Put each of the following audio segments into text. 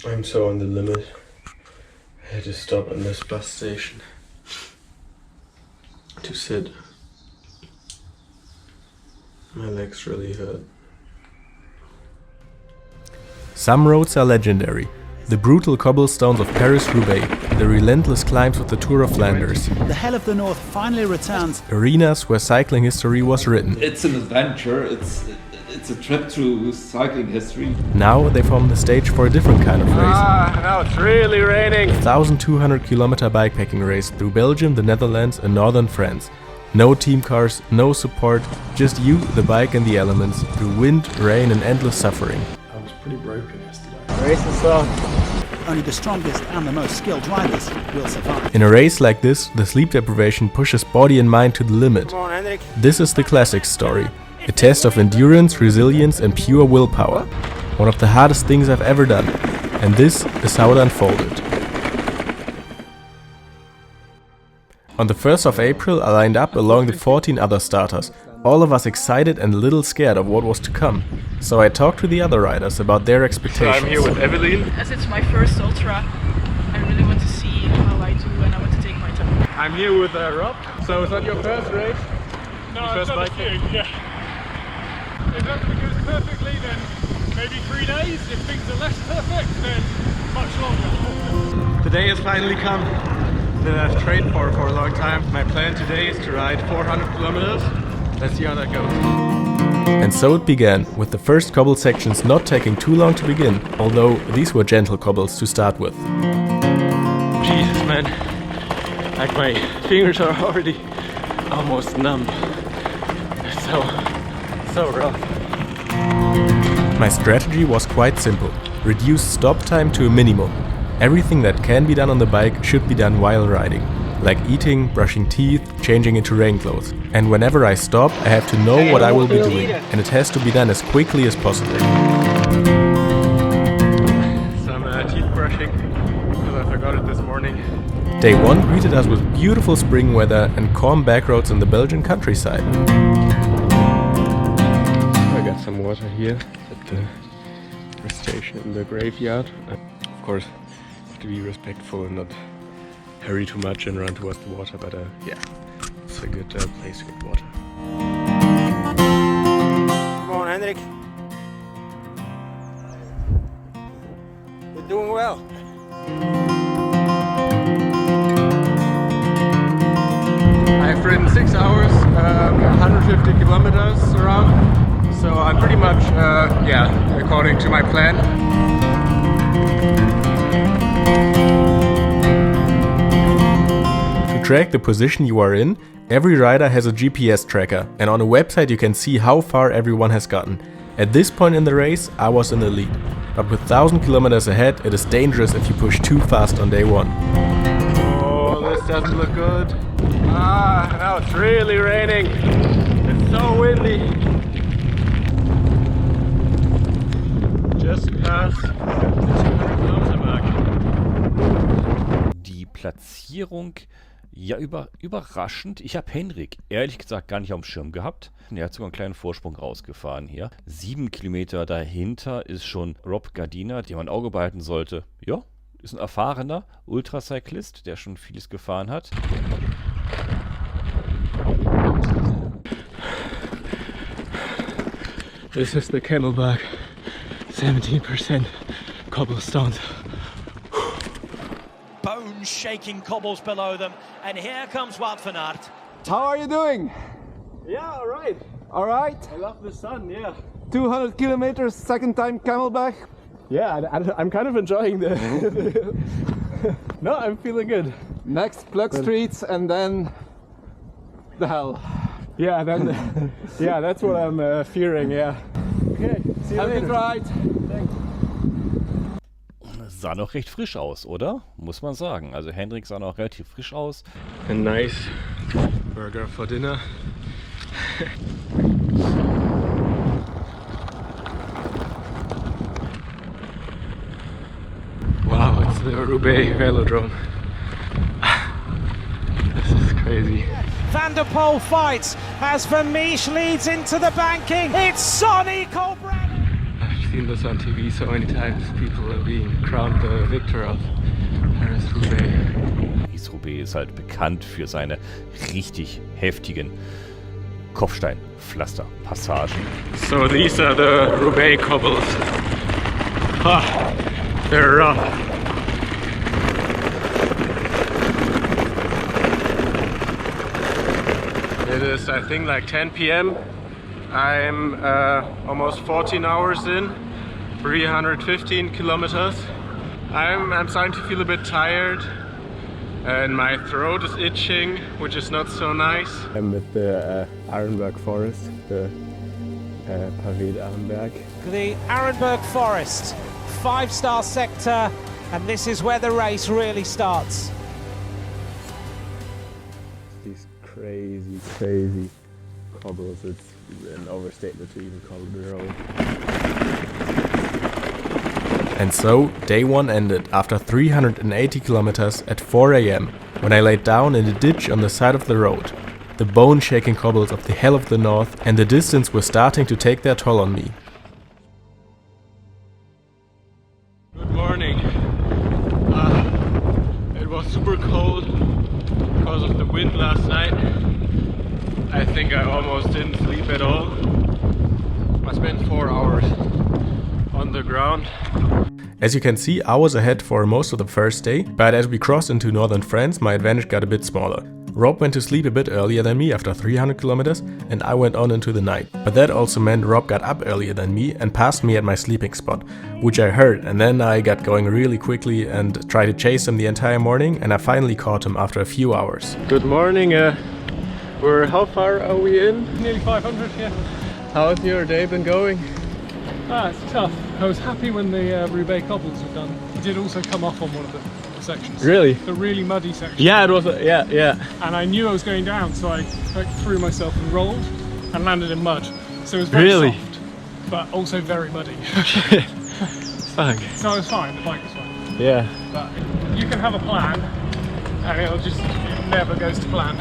I'm so on the limit. I had to stop at this bus station to sit. My legs really hurt. Some roads are legendary. The brutal cobblestones of Paris Roubaix, the relentless climbs of the Tour of Flanders. The Hell of the North finally returns. Arenas where cycling history was written. It's an adventure, it's a trip through cycling history. Now they form the stage for a different kind of race. Now it's really raining. A 1,200 kilometer bikepacking race through Belgium, the Netherlands and northern France. No team cars, no support, just you, the bike and the elements, through wind, rain and endless suffering. I was pretty broken yesterday. Race is on. Only the strongest and the most skilled riders will survive. In a race like this, the sleep deprivation pushes body and mind to the limit. Come on, Hendrik. This is the classic story. A test of endurance, resilience and pure willpower. One of the hardest things I've ever done. And this is how it unfolded. On the 1st of April I lined up along the 14 other starters, all of us excited and a little scared of what was to come. So I talked to the other riders about their expectations. I'm here with Evelyn. As it's my first ultra, I really want to see how I do and I want to take my time. I'm here with Rob. So it's not your first race? No, I've done a few, yeah. If everything goes perfectly, then maybe 3 days. If things are less perfect, then much longer. The day has finally come that I've trained for a long time. My plan today is to ride 400 kilometers. Let's see how that goes. And so it began, with the first cobble sections not taking too long to begin, although these were gentle cobbles to start with. Jesus, man. Like my fingers are already almost numb. It's so rough. My strategy was quite simple. Reduce stop time to a minimum. Everything that can be done on the bike should be done while riding. Like eating, brushing teeth, changing into rain clothes. And whenever I stop, I have to know what I will be doing. And it has to be done as quickly as possible. Some teeth brushing, because I forgot it this morning. Day 1 greeted us with beautiful spring weather and calm backroads in the Belgian countryside. I got some water here at the station in the graveyard. Of course, have to be respectful and not hurry too much and run towards the water, but yeah, it's a good place to get water. Come on, Hendrik. You're doing well. I've ridden 6 hours, 150 kilometers around, so I'm pretty much, yeah, according to my plan. To track the position you are in, every rider has a GPS tracker, and on a website you can see how far everyone has gotten. At this point in the race, I was in the lead, but with 1,000 kilometers ahead, it is dangerous if you push too fast on day 1. Oh, this doesn't look good. Now it's really raining. It's so windy. Just past the 200 kilometer mark. Die Platzierung, ja, überraschend. Ich habe Henrik ehrlich gesagt gar nicht auf dem Schirm gehabt. Er hat sogar einen kleinen Vorsprung rausgefahren hier. 7 Kilometer dahinter ist schon Rob Gardiner, den man ein Auge behalten sollte. Ja, ist ein erfahrener Ultracyclist, der schon vieles gefahren hat. This is the Camelback, 17% cobblestones. Bone-shaking cobbles below them, and here comes Wout van Aert. How are you doing? Yeah, alright. All right. I love the sun, yeah. 200 kilometers, second time Camelback. Yeah, I'm kind of enjoying the... No, I'm feeling good. Next Plug Streets and then the hell. Yeah, then, yeah, that's what I'm fearing, yeah. Okay, see you Have a later. good ride. Sah noch recht frisch aus, oder? Muss man sagen. Also Hendrik sah noch relativ frisch aus. A nice burger for dinner. Wow, it's the Roubaix Velodrome. This is crazy. Van der Poel fights as Vermeersch leads into the banking. It's Sonny Colbrand. seen this on TV so many times. People are being crowned the victor of Paris Roubaix. Paris Roubaix ist halt bekannt für seine richtig heftigen Kopfsteinpflasterpassagen. So these are the Roubaix cobbles. Ah, they're rough. It is, I think, like 10 p.m. I'm almost 14 hours in, 315 kilometers. I'm starting to feel a bit tired and my throat is itching, which is not so nice. I'm at the Arenberg forest, the Paris Roubaix. The Arenberg forest, 5-star sector, and this is where the race really starts. These crazy cobbles, it's an overstatement to even call it a road. And so, day 1 ended after 380 kilometers at 4 AM, when I laid down in a ditch on the side of the road. The bone-shaking cobbles of the hell of the north and the distance were starting to take their toll on me. Good morning. It was super cold because of the wind last night. I think I almost didn't sleep at all. I spent 4 hours on the ground. As you can see, I was ahead for most of the first day, but as we crossed into northern France, my advantage got a bit smaller. Rob went to sleep a bit earlier than me after 300 kilometers, and I went on into the night. But that also meant Rob got up earlier than me and passed me at my sleeping spot, which I heard, and then I got going really quickly and tried to chase him the entire morning, and I finally caught him after a few hours. Good morning. How far are we in? Nearly 500, yeah. How's your day been going? It's tough. I was happy when the Roubaix cobbles were done. I did also come off on one of the sections. Really? The really muddy section. Yeah, it was. Yeah. And I knew I was going down, so I threw myself and rolled and landed in mud. So it was very soft, but also very muddy. Fuck. So it was fine. The bike was fine. Yeah. But you can have a plan, and it never goes to plan.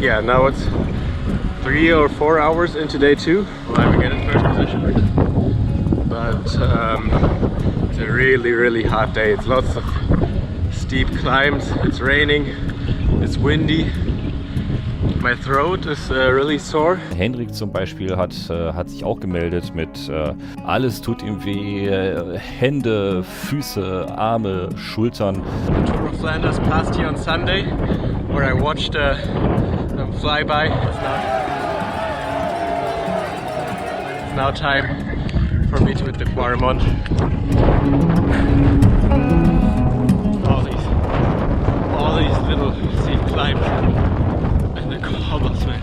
Yeah. Now it's 3 or 4 hours into day 2. Well, I get in first position. But it's a really hard day. It's lots of steep climbs, it's raining, it's windy. My throat is really sore. Henrik zum Beispiel hat sich auch gemeldet mit alles tut ihm weh, Hände, Füße, Arme, Schultern. The Tour of Flanders passed here on Sunday, where I watched them fly by. It's now time for me to hit the Quaremont. All these little steep climbs and the cobbles, man.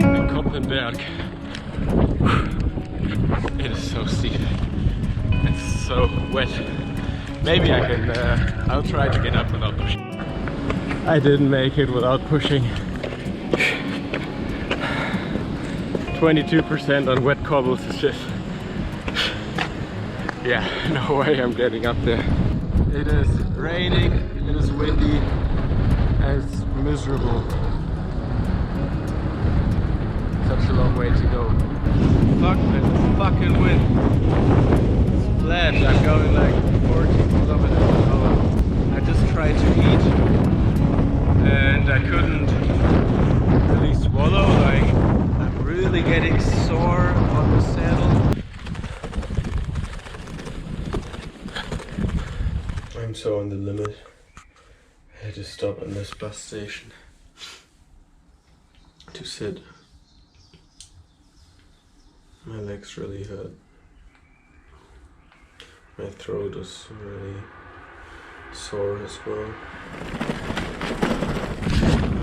The Koppenberg. It is so steep. It's so wet. Maybe I can. I'll try to get up without pushing. I didn't make it without pushing. 22% on wet cobbles is just, yeah, no way I'm getting up there. It is raining, it is windy, and it's miserable. Such a long way to go. Fuck this fucking wind. It's flat, I'm going like 40 kilometers an hour. I just tried to eat and I couldn't really swallow, like really getting sore on the saddle. I'm so on the limit. I had to stop at this bus station to sit. My legs really hurt. My throat is really sore as well.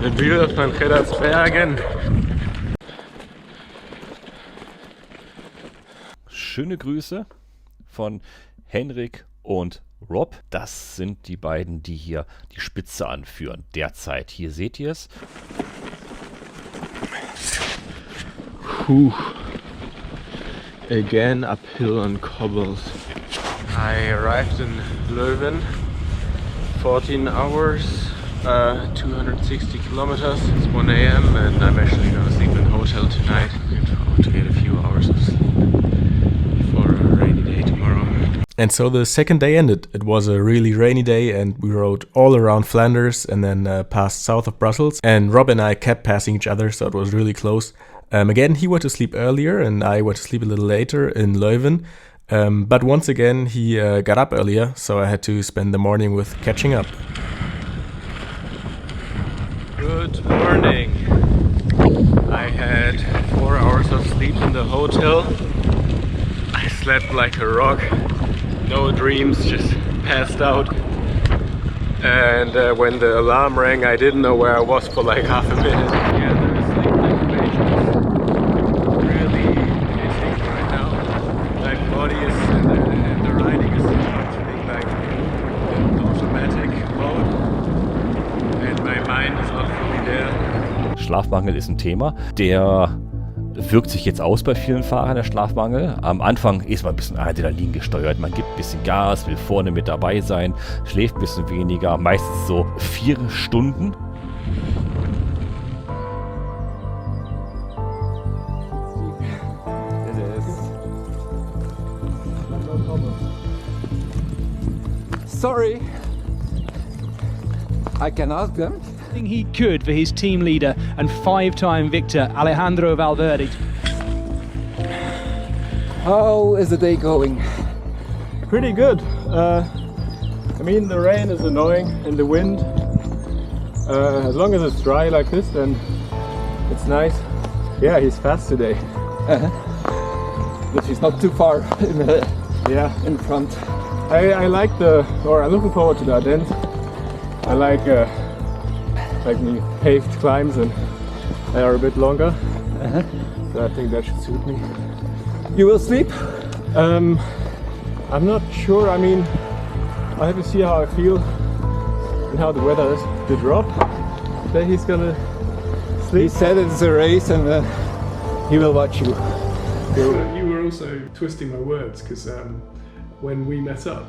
The view von Gerardsbergen. Schöne Grüße von Henrik und Rob. Das sind die beiden, die hier die Spitze anführen derzeit. Hier seht ihr es. Again uphill on cobbles. I arrived in Leuven, 14 hours, 260 kilometers. It's 1 AM and I'm actually gonna sleep in a hotel tonight. To get a few hours of sleep for a rainy day tomorrow. And so the second day ended. It was a really rainy day and we rode all around Flanders and then passed south of Brussels. And Rob and I kept passing each other, so it was really close. Again, he went to sleep earlier and I went to sleep a little later in Leuven. But once again, he got up earlier, so I had to spend the morning with catching up. Good morning. I had 4 hours of sleep in the hotel. I slept like a rock. No dreams, just passed out. And when the alarm rang, I didn't know where I was for like half a minute. Yeah, the sleep deprivation is really hitting right now. My body is, and the riding is actually like in automatic mode. And my mind is not fully there. Schlafmangel ist ein Thema, der wirkt sich jetzt aus bei vielen Fahrern, der Schlafmangel. Am Anfang ist man ein bisschen Adrenalin gesteuert, man gibt ein bisschen Gas, will vorne mit dabei sein, schläft ein bisschen weniger, meistens so 4 Stunden. Sorry, I can ask them. He could for his team leader and 5-time victor Alejandro Valverde. How is the day going? Pretty good. I mean, the rain is annoying and the wind. As long as it's dry like this, then it's nice. Yeah, he's fast today. But he's not too far in front. I like I'm looking forward to the Ardennes. I like the paved climbs and they are a bit longer. So I think that should suit me. You will sleep? I'm not sure. I mean, I have to see how I feel and how the weather is. Did Rob say he's gonna sleep? He said it's a race and he will watch you. You were also twisting my words because when we met up,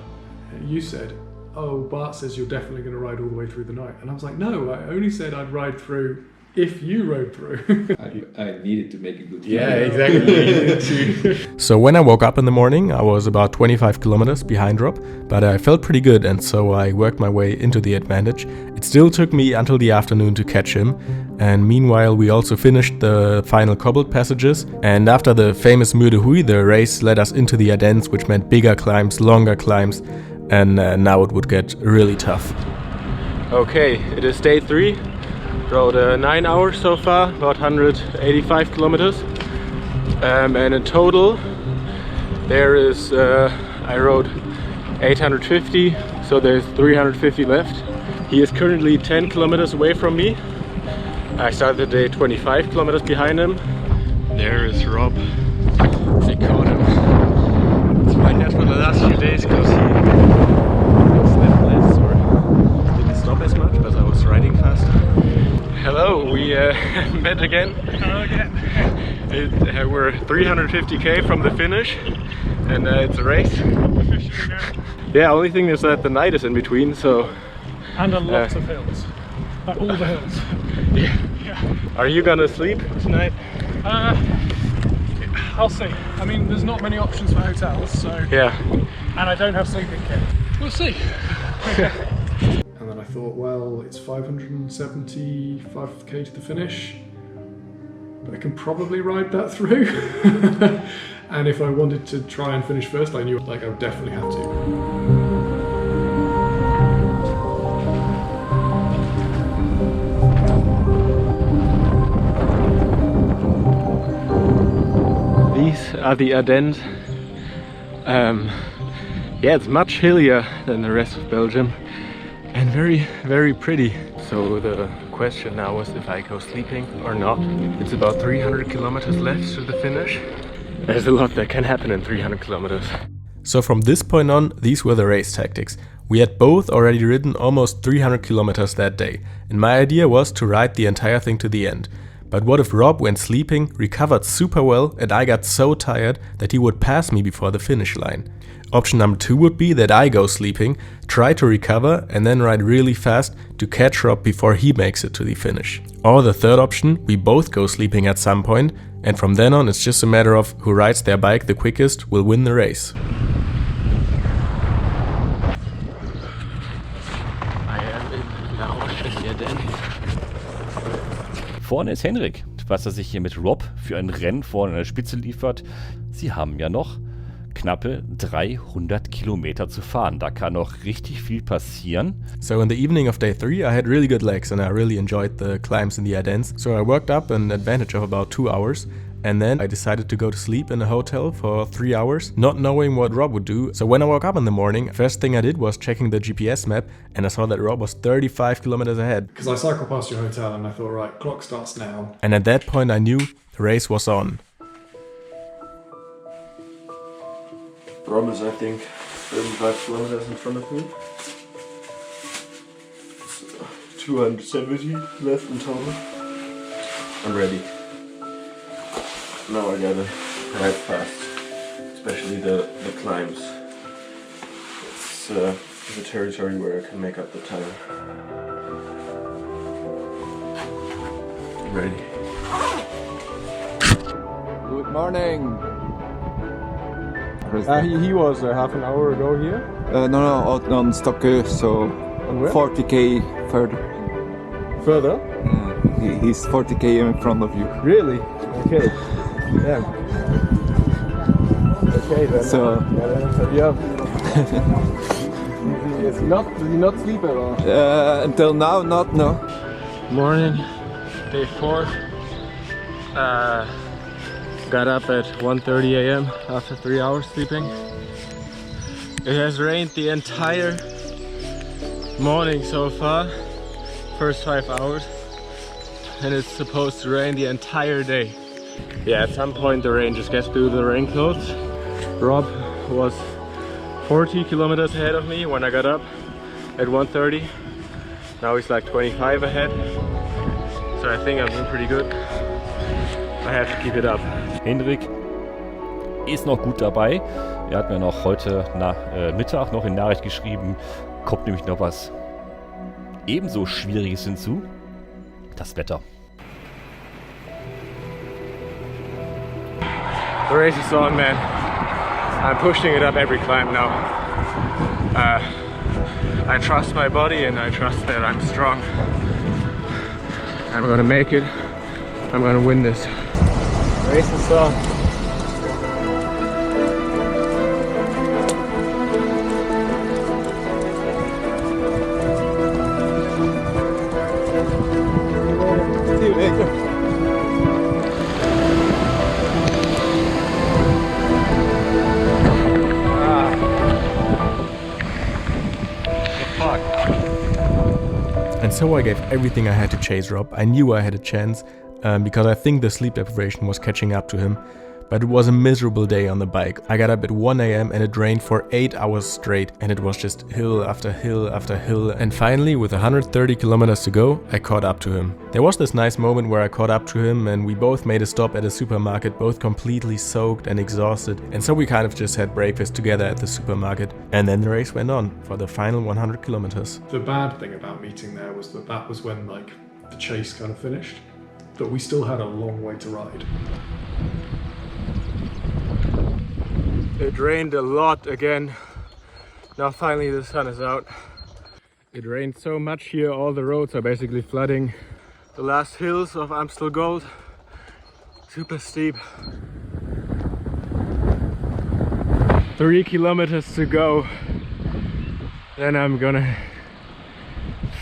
you said, "Oh, Bart says you're definitely going to ride all the way through the night," and I was like, "No, I only said I'd ride through if you rode through." I needed to make a good Exactly. So when I woke up in the morning, I was about 25 kilometers behind Rob, but I felt pretty good and so I worked my way into the advantage. It still took me until the afternoon to catch him, and meanwhile we also finished the final cobbled passages, and after the famous Mur de Huy, the race led us into the Ardennes, which meant bigger climbs, longer climbs, and now it would get really tough. Okay, it is day 3. Rode 9 hours so far, about 185 kilometers. And in total, there is, I rode 850, so there's 350 left. He is currently 10 kilometers away from me. I started the day 25 kilometers behind him. There is Rob. They caught him. It's like that for the last few days because he slept less or didn't stop as much, but I was riding faster. Hello, we met again. Hello again. We're 350k from the finish, and it's a race. Yeah, only thing is that the night is in between, so. And a lot of hills. Like all the hills. Yeah. Are you gonna sleep tonight? I'll see. I mean, there's not many options for hotels, so. Yeah. And I don't have sleeping kit. We'll see. And then I thought, well, it's 575k to the finish, but I can probably ride that through. And if I wanted to try and finish first, I knew like I would definitely have to. These are the Ardennes. Yeah, it's much hillier than the rest of Belgium and very, very pretty. So the question now is if I go sleeping or not. It's about 300 kilometers left to the finish. There's a lot that can happen in 300 kilometers. So from this point on, these were the race tactics. We had both already ridden almost 300 kilometers that day, and my idea was to ride the entire thing to the end. But what if Rob went sleeping, recovered super well, and I got so tired that he would pass me before the finish line? Option number 2 would be that I go sleeping, try to recover, and then ride really fast to catch Rob before he makes it to the finish. Or the third option, we both go sleeping at some point, and from then on it's just a matter of who rides their bike the quickest will win the race. Vorne ist Henrik, was er sich hier mit Rob für ein Rennen vorne an der Spitze liefert. Sie haben ja noch knappe 300 Kilometer zu fahren. Da kann noch richtig viel passieren. So in the evening of day 3 I had really good legs and I really enjoyed the climbs in the Ardennes. So I worked up an advantage of about 2 hours. And then I decided to go to sleep in a hotel for 3 hours, not knowing what Rob would do. So when I woke up in the morning, first thing I did was checking the GPS map, and I saw that Rob was 35 kilometers ahead. Because I cycled past your hotel and I thought, right, clock starts now. And at that point I knew the race was on. Rob is, I think, 35 kilometers in front of me. 270 left in total. I'm ready. Now I gotta ride fast, especially the climbs. It's the territory where I can make up the time. I'm ready. Good morning. He was half an hour ago here? No, out on Stockö, so On where? 40k further. Further? He's 40k in front of you. Really? Okay. Yeah. Okay then. So Yeah. Does he not sleep at all? until now, not no. Morning, day 4. Got up at 1:30 a.m. after 3 hours sleeping. It has rained the entire morning so far, first 5 hours, and it's supposed to rain the entire day. Yeah, at some point the rain just gets through the rain clothes. Rob was 40 kilometers ahead of me when I got up at 1:30. Now he's like 25 ahead. So I think I'm doing pretty good. I have to keep it up. Henrik ist noch gut dabei. Er hat mir noch heute Mittag noch in Nachricht geschrieben, kommt nämlich noch was ebenso Schwieriges hinzu. Das Wetter. The race is on, man. I'm pushing it up every climb now. I trust my body and I trust that I'm strong. I'm gonna make it. I'm gonna win this. Race is on. See you later. And so I gave everything I had to chase Rob. I knew I had a chance because I think the sleep deprivation was catching up to him. But it was a miserable day on the bike. I got up at 1 a.m. and it rained for 8 hours straight, and it was just hill after hill after hill. And finally, with 130 kilometers to go, I caught up to him. There was this nice moment where I caught up to him and we both made a stop at a supermarket, both completely soaked and exhausted. And so we kind of just had breakfast together at the supermarket. And then the race went on for the final 100 kilometers. The bad thing about meeting there was that was when like the chase kind of finished, but we still had a long way to ride. It rained a lot again. Now finally the sun is out. It rained so much here, all the roads are basically flooding. The last hills of Amstel Gold, super steep. 3 kilometers to go. Then I'm gonna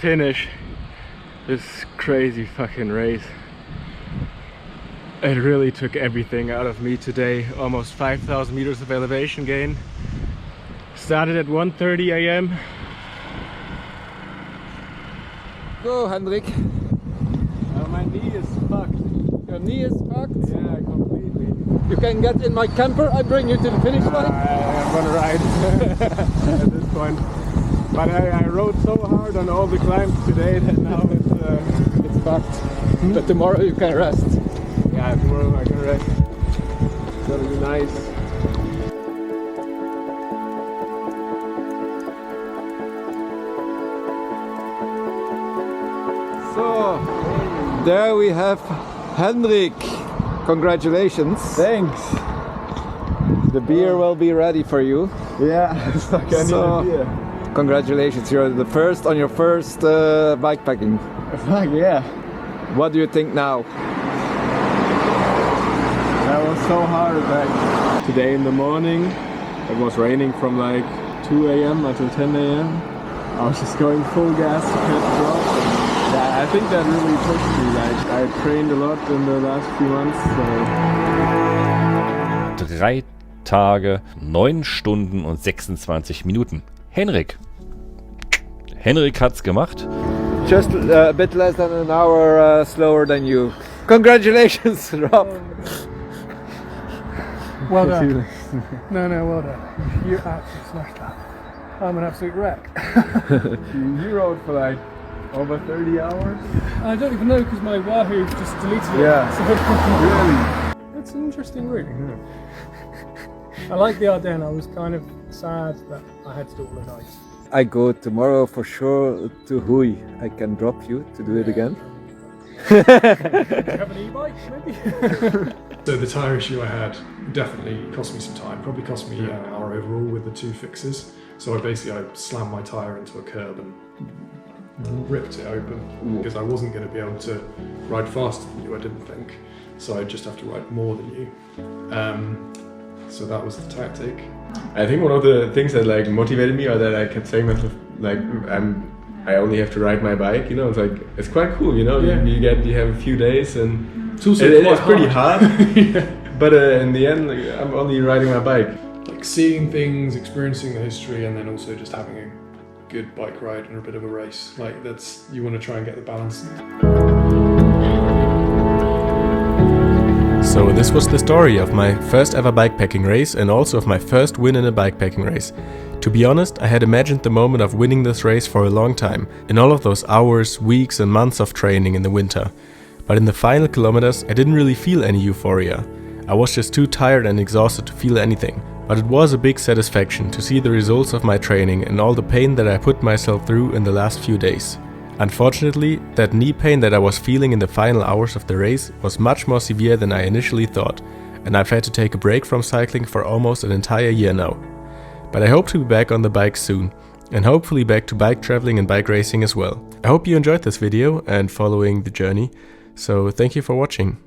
finish this crazy fucking race. It really took everything out of me today. Almost 5,000 meters of elevation gain. Started at 1:30 a.m. Go, Henrik. My knee is fucked. Your knee is fucked. Yeah, completely. You can get in my camper. I bring you to the finish line. I'm gonna ride at this point. But I rode so hard on all the climbs today that now it's fucked. But tomorrow you can rest. Yeah, tomorrow I can rest. That'll be nice. So, there we have Henrik. Congratulations. Thanks. The beer will be ready for you. Yeah, it's like I need a beer. Congratulations, you're the first on your first bikepacking. Fuck yeah. What do you think now? That was so hard. Like today in the morning, it was raining from like 2 a.m. until 10 a.m. I was just going full gas to catch drop. Yeah, I think that really pushed me. Like I trained a lot in the last few months. So. 3 Tage, 9 Stunden und 26 Minuten. Henrik hat's gemacht. Just a bit less than an hour slower than you. Congratulations, Rob. Well done. No, well done. You absolutely smashed that. I'm an absolute wreck. You rode for like over 30 hours? I don't even know because my Wahoo just deleted it. Yeah. So Really? it's an interesting route. I like the Ardennes. I was kind of sad that I had to do all the nights. I go tomorrow for sure to Huy. I can drop you to do it again. Do you have an e-bike, maybe? So the tyre issue I had definitely cost me some time. Probably cost me an hour overall with the 2 fixes. So I slammed my tyre into a curb and ripped it open because I wasn't going to be able to ride faster than you, I didn't think. So I'd just have to ride more than you. So that was the tactic. I think one of the things that like motivated me, or that I kept saying myself, like I only have to ride my bike. You know, it's like it's quite cool. You know, Yeah. you have a few days, and It's also it's pretty hard. Yeah. But in the end, like, I'm only riding my bike. Like seeing things, experiencing the history, and then also just having a good bike ride and a bit of a race. Like you want to try and get the balance. So this was the story of my first ever bikepacking race and also of my first win in a bikepacking race. To be honest, I had imagined the moment of winning this race for a long time, in all of those hours, weeks and months of training in the winter. But in the final kilometers, I didn't really feel any euphoria. I was just too tired and exhausted to feel anything. But it was a big satisfaction to see the results of my training and all the pain that I put myself through in the last few days. Unfortunately, that knee pain that I was feeling in the final hours of the race was much more severe than I initially thought, and I've had to take a break from cycling for almost an entire year now. But I hope to be back on the bike soon, and hopefully back to bike traveling and bike racing as well. I hope you enjoyed this video and following the journey, so thank you for watching.